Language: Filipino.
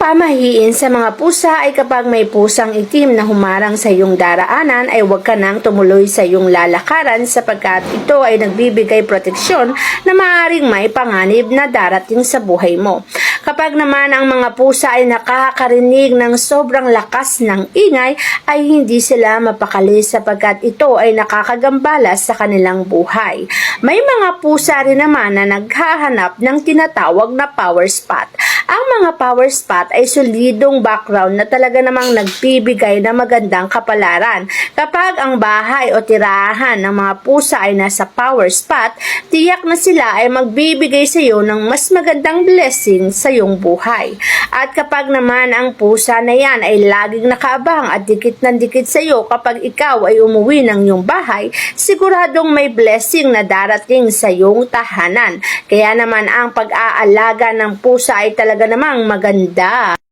pamahiin sa mga pusa ay kapag may pusang itim na humarang sa iyong daraanan ay huwag ka nang tumuloy sa iyong lalakaran sapagkat ito ay nagbibigay proteksyon na maaaring may panganib na darating sa buhay mo. Kapag naman ang mga pusa ay nakakarinig ng sobrang lakas ng ingay ay hindi sila mapakali sapagkat ito ay nakakagambala sa kanilang buhay. May mga pusa rin naman na naghahanap ng tinatawag na power spot. Ang mga power spot ay solidong background na talaga namang nagbibigay na magandang kapalaran. Kapag ang bahay o tirahan ng mga pusa ay nasa power spot, tiyak na sila ay magbibigay sa iyo ng mas magandang blessing sa iyong buhay. At kapag naman ang pusa na yan ay laging nakaabang at dikit ng dikit sa iyo kapag ikaw ay umuwi ng iyong bahay, siguradong may blessing na darating sa iyong tahanan. Kaya naman ang pag-aalaga ng pusa ay talaga namang maganda.